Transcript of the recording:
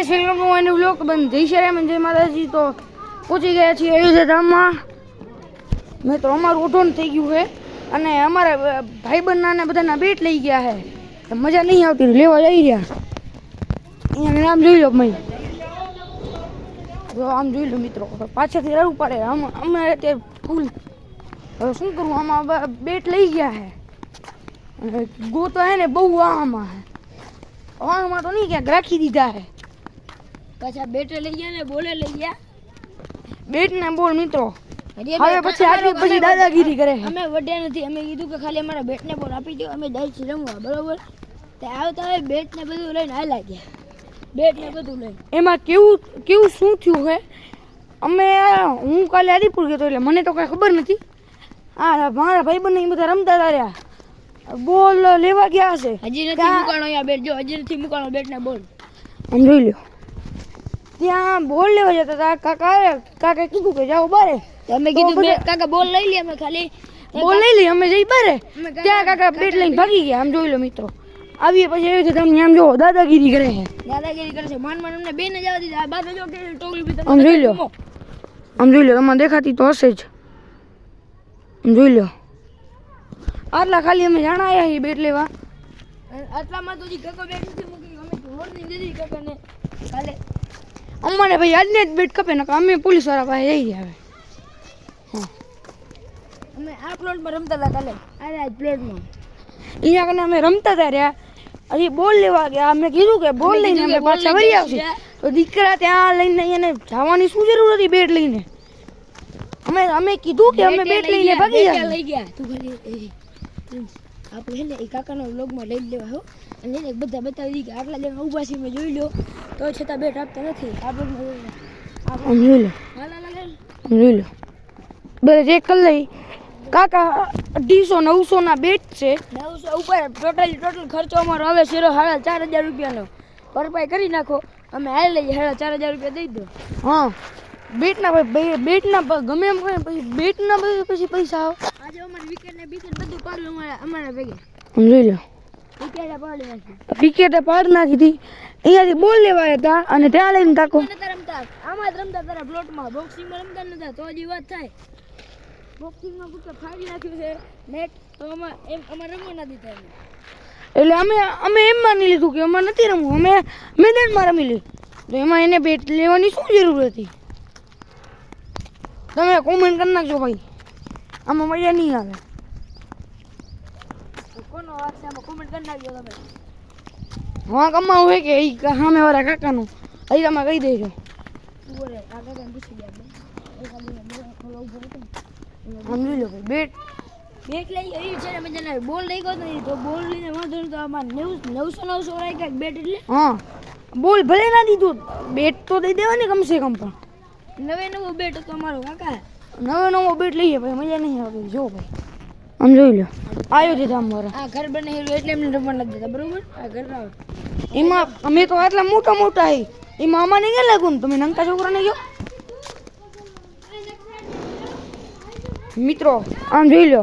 ફિલ્મનો એને વ્લોગ બંધ જય શ્રી રામ જય માતાજી. તો પહોંચી ગયા છીએ અયોધ્યા ધામમાં. મેં તો અમારું ઓઢોણ થઈ ગયું છે અને અમારા ભાઈબંધના ને બધાના બેટ લઈ ગયા છે. મજા નહીં આવતી, લેવા જઈ રહ્યા. અહીંયા નામ જોઈ લો ભાઈ, જો આમ જોઈ લો મિત્રો, પાછળથી રડવું પડે. અમારે અત્યારે ફૂલ હવે શું કરવું, આમાં બેટ લઈ ગયા છે. ગોતો હે ને બહુ આમાં તો નહીં ક્યાંક રાખી દીધા છે. પાછા બેટ લઈ ગયા ને બોલે લઈ ગયા. બેટ ને બોલ મિત્રો હવે પછી આટલી પછી દાદાગીરી કરે. અમે વડ્યા નથી, અમે કીધું કે ખાલી અમારા બેટ ને બોલ આપી દો, અમે જાય છે રમવા. બરોબર, તે આવતા હોય બેટ ને બધું લઈને હાલા ગયા. બેટ ને બધું લઈને એમાં કેવું શું થયું છે, હું કાલે આદિપુર ગયો એટલે મને તો કઈ ખબર નથી. આ મારા ભાઈબંધ ને બધા રમતા હતા રહ્યા, બોલ લેવા ગયા હશે. હજી નથી મુકાણો અહીંયા બેટ, જો હજી નથી મુકાણો બેટ ને બોલ. આમ જોઈ લો, ત્યાં બોલ લેવા જતા હતા. કાકા કીધું કે જાઓ બારે. અમે કીધું કાકા બોલ લઈ લે, અમે ખાલી બોલ લઈ લઈએ, અમે જઈ બારે. ત્યાં કાકા બેટ લઈને ભાગી ગયા. આમ જોઈ લો મિત્રો, આવીએ પછી એવી રીતે તમે આમ જો દાદાગીરી કરે છે. દાદાગીરી કરે છે, માન અમને બે ને જવા દીધા. આ બાર જો કે ટોગલી બી આમ જોઈ લો, આમ જોઈ લો, તમારે દેખાતી તો હશે જ. આમ જોઈ લો, આટલા ખાલી અમે જાણા આવ્યા છીએ બેટ લેવા. આટલામાં તો હજી કાકા બેટ નથી મૂકી, અમે વોર્નિંગ દીધી કાકાને કાલે. અમને ભાઈ આજને જ બેટ કપે ને અમે પોલીસ વાળા પાસે જઈ રહ્યા. હવે અમે આ પ્લોટમાં રમતા હતા કાલે, આ પ્લોટમાં અહીંયા કને અમે રમતા હતા રહ્યા. હજી બોલ લેવા ગયા. અમે કીધું કે બોલ લઈને અમે પાછા વળી આવશે. તો દીકરા ત્યાં લઈને એને જવાની શું જરૂર હતી બેટ લઈને? અમે કીધું કે અમે બેટ લઈને ભાગી ગયા. લઈ ગયા તું ખાલી આપણે હે ને એ કાકાનો વ્લોગમાં લઈ લેવા હો, અને એને બધા બતાવી દી કે આટલા જણા ઊભા છે મેં જોઈ લો, તો છતાં બેટ આપતા નથી. આમ જોઈ લો, જોઈ લો, બધા ચેક કરી લઈ. કાકા 250-900 ના બેટ છે. 900 ઉપર ટોટલ ખર્ચો અમારો આવે છે 4,500 રૂપિયાનો. ભરપાઈ કરી નાખો, અમે હાલ લઈએ 4,500 રૂપિયા દઈ દો. હા, બેટના ગમે એમ કરે પછી બેટના પછી પૈસા આવે. આજે અમારે વિકેટ ને બધું પાડ્યું અમારા ભેગે. જોઈ લો, વિકેટ પાડી નાખી હતી. અહીંયાથી બોલ લેવા હતા અને ત્યાં લઈને તાકો રમતા. આમાં જ રમતા તારા પ્લોટમાં, બોક્સિંગમાં રમતા નતા. તો હજી વાત થાય, બોક્સિંગમાં પૂછો ફાડી નાખ્યું છે નેટ, તો અમારે રમવા ના દીધા. એટલે અમે એમ માની લીધું કે અમારે નથી રમવું, અમે મેદાનમાં રમી લીધું. તો એમાં એને બેટ લેવાની શું જરૂર હતી? તમે કોમેન્ટ કરી નાખજો ભાઈ, આમાં મજા નહીં આવે. કોનો વાત છે આમાં કોમેન્ટ કરી નાખજો તમે. હા, કમાવું હોય કે એ સામે વાળા કાકાનું હજી તમે કહી દેજો. સમજી લો બેટ લઈ એ છે ને મજા બોલ લઈ ગયો નહીં તો બોલ લઈને વાંધો નહીં. તો આમાં 900 રાખ્યા બેટ એટલે. હા, બોલ ભલે ના દીધું, બેટ તો દઈ દેવાની કમસે કમ. પણ નવો બેટ હતો અમારો કાકા, નવો બેટ લઈએ ભાઈ, મજા નહીં આવતી. જો ભાઈ આમ જોઈ લો, આવ્યો છે ધામ વાળા. આ ઘર બનેલું એટલે એમને રમવા નથી દેતા. બરોબર, આ ઘર એમાં અમે તો આટલા મોટા હી, એમાં અમાને ક્યાં લાગુ ને? તમે નંકા છોકરાને ગયો મિત્રો, આમ જોઈ લો,